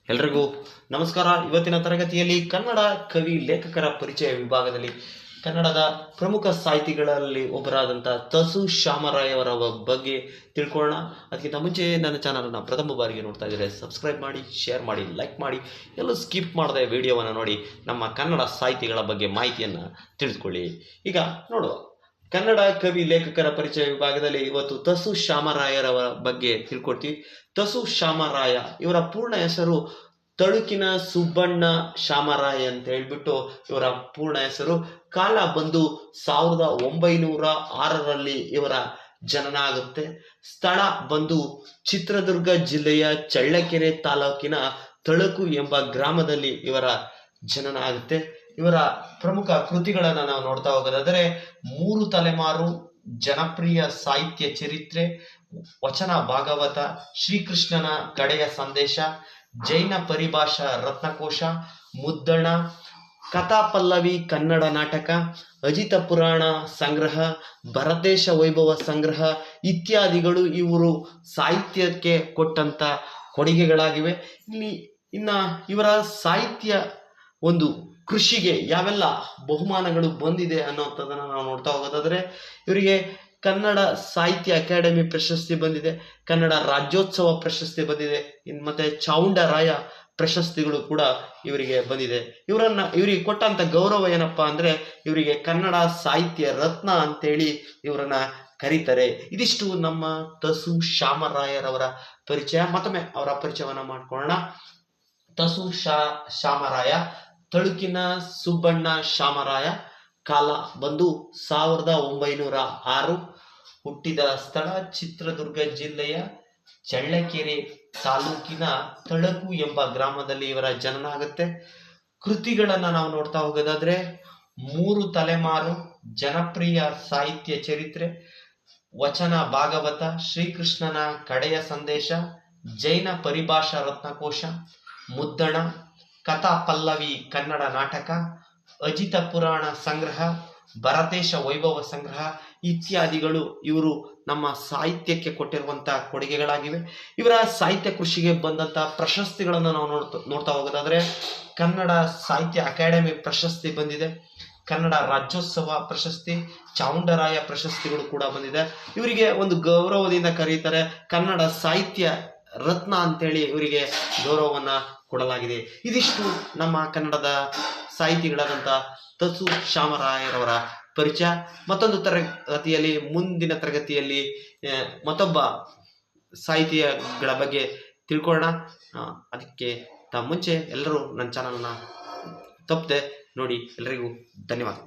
ಎಲ್ರಿಗೂ ನಮಸ್ಕಾರ. ಇವತ್ತಿನ ತರಗತಿಯಲ್ಲಿ ಕನ್ನಡ ಕವಿ ಲೇಖಕರ ಪರಿಚಯ ವಿಭಾಗದಲ್ಲಿ ಕನ್ನಡದ ಪ್ರಮುಖ ಸಾಹಿತಿಗಳಲ್ಲಿ ಒಬ್ಬರಾದಂಥ ತಸು ಶ್ಯಾಮರಾಯ ಅವರ ಬಗ್ಗೆ ತಿಳ್ಕೊಳ್ಳೋಣ. ಅದಕ್ಕಿಂತ ಮುಂಚೆ ನನ್ನ ಚಾನಲನ್ನು ಪ್ರಥಮ ಬಾರಿಗೆ ನೋಡ್ತಾ ಇದ್ದರೆ ಸಬ್ಸ್ಕ್ರೈಬ್ ಮಾಡಿ, ಶೇರ್ ಮಾಡಿ, ಲೈಕ್ ಮಾಡಿ, ಎಲ್ಲೂ ಸ್ಕಿಪ್ ಮಾಡದೆ ವಿಡಿಯೋವನ್ನು ನೋಡಿ ನಮ್ಮ ಕನ್ನಡ ಸಾಹಿತಿಗಳ ಬಗ್ಗೆ ಮಾಹಿತಿಯನ್ನು ತಿಳಿದುಕೊಳ್ಳಿ. ಈಗ ನೋಡುವ ಕನ್ನಡ ಕವಿ ಲೇಖಕರ ಪರಿಚಯ ವಿಭಾಗದಲ್ಲಿ ಇವತ್ತು ತಸು ಶ್ಯಾಮರಾಯರವರ ಬಗ್ಗೆ ತಿಳ್ಕೊಳ್ತೀವಿ. ತಸು ಶ್ಯಾಮರಾಯ ಇವರ ಪೂರ್ಣ ಹೆಸರು ತಳುಕಿನ ಸುಬ್ಬಣ್ಣ ಶ್ಯಾಮರಾಯ ಅಂತ ಹೇಳ್ಬಿಟ್ಟು ಇವರ ಪೂರ್ಣ ಹೆಸರು. ಕಾಲ ಬಂದು 1906ರಲ್ಲಿ ಇವರ ಜನನ ಆಗುತ್ತೆ. ಸ್ಥಳ ಬಂದು ಚಿತ್ರದುರ್ಗ ಜಿಲ್ಲೆಯ ಚಳ್ಳಕೆರೆ ತಾಲೂಕಿನ ತಳುಕು ಎಂಬ ಗ್ರಾಮದಲ್ಲಿ ಇವರ ಜನನ ಆಗುತ್ತೆ. ಇವರ ಪ್ರಮುಖ ಕೃತಿಗಳನ್ನು ನಾವು ನೋಡ್ತಾ ಹೋಗೋದಾದರೆ 3 ತಲೆಮಾರು, ಜನಪ್ರಿಯ ಸಾಹಿತ್ಯ ಚರಿತ್ರೆ, ವಚನ ಭಾಗವತ, ಶ್ರೀಕೃಷ್ಣನ ಕಡೆಯ ಸಂದೇಶ, ಜೈನ ಪರಿಭಾಷಾ ರತ್ನಕೋಶ, ಮುದ್ದಣ, ಕಥಾ ಪಲ್ಲವಿ ಕನ್ನಡ ನಾಟಕ, ಅಜಿತ ಪುರಾಣ ಸಂಗ್ರಹ, ಭರತೇಶ ವೈಭವ ಸಂಗ್ರಹ ಇತ್ಯಾದಿಗಳು ಇವರು ಸಾಹಿತ್ಯಕ್ಕೆ ಕೊಟ್ಟಂತ ಕೊಡುಗೆಗಳಾಗಿವೆ. ಇನ್ನ ಇವರ ಸಾಹಿತ್ಯ ಒಂದು ಕೃಷಿಗೆ ಯಾವೆಲ್ಲ ಬಹುಮಾನಗಳು ಬಂದಿದೆ ಅನ್ನೋಂಥದ್ದನ್ನು ನಾವು ನೋಡ್ತಾ ಹೋಗೋದಾದ್ರೆ ಇವರಿಗೆ ಕನ್ನಡ ಸಾಹಿತ್ಯ ಅಕಾಡೆಮಿ ಪ್ರಶಸ್ತಿ ಬಂದಿದೆ, ಕನ್ನಡ ರಾಜ್ಯೋತ್ಸವ ಪ್ರಶಸ್ತಿ ಬಂದಿದೆ, ಮತ್ತೆ ಚಾವುಂಡರಾಯ ಪ್ರಶಸ್ತಿಗಳು ಕೂಡ ಇವರಿಗೆ ಬಂದಿದೆ. ಇವರಿಗೆ ಕೊಟ್ಟಂತ ಗೌರವ ಏನಪ್ಪಾ ಅಂದ್ರೆ ಇವರಿಗೆ ಕನ್ನಡ ಸಾಹಿತ್ಯ ರತ್ನ ಅಂತೇಳಿ ಇವರನ್ನ ಕರೀತಾರೆ. ಇದಿಷ್ಟು ನಮ್ಮ ತಸು ಶ್ಯಾಮರಾಯರವರ ಪರಿಚಯ. ಮತ್ತೊಮ್ಮೆ ಅವರ ಪರಿಚಯವನ್ನ ಮಾಡ್ಕೊಳ್ಳೋಣ. ತಸು ಶ್ಯಾಮರಾಯ, ತಳುಕಿನ ಸುಬ್ಬಣ್ಣ ಶ್ಯಾಮರಾಯ, ಕಾಲ ಬಂದು 1906, ಹುಟ್ಟಿದ ಸ್ಥಳ ಚಿತ್ರದುರ್ಗ ಜಿಲ್ಲೆಯ ಚಳ್ಳಕೆರೆ ತಾಲೂಕಿನ ತಳಕು ಎಂಬ ಗ್ರಾಮದಲ್ಲಿ ಇವರ ಜನನ ಆಗುತ್ತೆ. ಕೃತಿಗಳನ್ನ ನಾವು ನೋಡ್ತಾ ಹೋಗೋದಾದ್ರೆ 3 ತಲೆಮಾರು, ಜನಪ್ರಿಯ ಸಾಹಿತ್ಯ ಚರಿತ್ರೆ, ವಚನ ಭಾಗವತ, ಶ್ರೀಕೃಷ್ಣನ ಕಡೆಯ ಸಂದೇಶ, ಜೈನ ಪರಿಭಾಷಾ ರತ್ನಕೋಶ, ಮುದ್ದಣ, ಕಥಾ ಪಲ್ಲವಿ ಕನ್ನಡ ನಾಟಕ, ಅಜಿತ ಪುರಾಣ ಸಂಗ್ರಹ, ಭರತೇಶ ವೈಭವ ಸಂಗ್ರಹ ಇತ್ಯಾದಿಗಳು ಇವರು ನಮ್ಮ ಸಾಹಿತ್ಯಕ್ಕೆ ಕೊಟ್ಟಿರುವಂತಹ ಕೊಡುಗೆಗಳಾಗಿವೆ. ಇವರ ಸಾಹಿತ್ಯ ಕೃಷಿಗೆ ಬಂದಂತ ಪ್ರಶಸ್ತಿಗಳನ್ನು ನಾವು ನೋಡ್ತಾ ಹೋಗೋದಾದ್ರೆ ಕನ್ನಡ ಸಾಹಿತ್ಯ ಅಕಾಡೆಮಿ ಪ್ರಶಸ್ತಿ ಬಂದಿದೆ, ಕನ್ನಡ ರಾಜ್ಯೋತ್ಸವ ಪ್ರಶಸ್ತಿ, ಚಾವುಂಡರಾಯ ಪ್ರಶಸ್ತಿಗಳು ಕೂಡ ಬಂದಿದೆ. ಇವರಿಗೆ ಒಂದು ಗೌರವದಿಂದ ಕರೀತಾರೆ, ಕನ್ನಡ ಸಾಹಿತ್ಯ ರತ್ನ ಅಂತೇಳಿ ಇವರಿಗೆ ಗೌರವವನ್ನ ಕೊಡಲಾಗಿದೆ. ಇದಿಷ್ಟು ನಮ್ಮ ಕನ್ನಡದ ಸಾಹಿತಿಗಳಾದಂಥ ತಸು ಶ್ಯಾಮರಾಯರವರ ಪರಿಚಯ. ಮತ್ತೊಂದು ತರಗತಿಯಲ್ಲಿ, ಮುಂದಿನ ತರಗತಿಯಲ್ಲಿ ಮತ್ತೊಬ್ಬ ಸಾಹಿತಿಗಳ ಬಗ್ಗೆ ತಿಳ್ಕೊಳ್ಳೋಣ. ಅದಕ್ಕೆ ಮುಂಚೆ ಎಲ್ಲರೂ ನನ್ನ ಚಾನಲ್ನ ತಪ್ಪದೆ ನೋಡಿ. ಎಲ್ಲರಿಗೂ ಧನ್ಯವಾದ.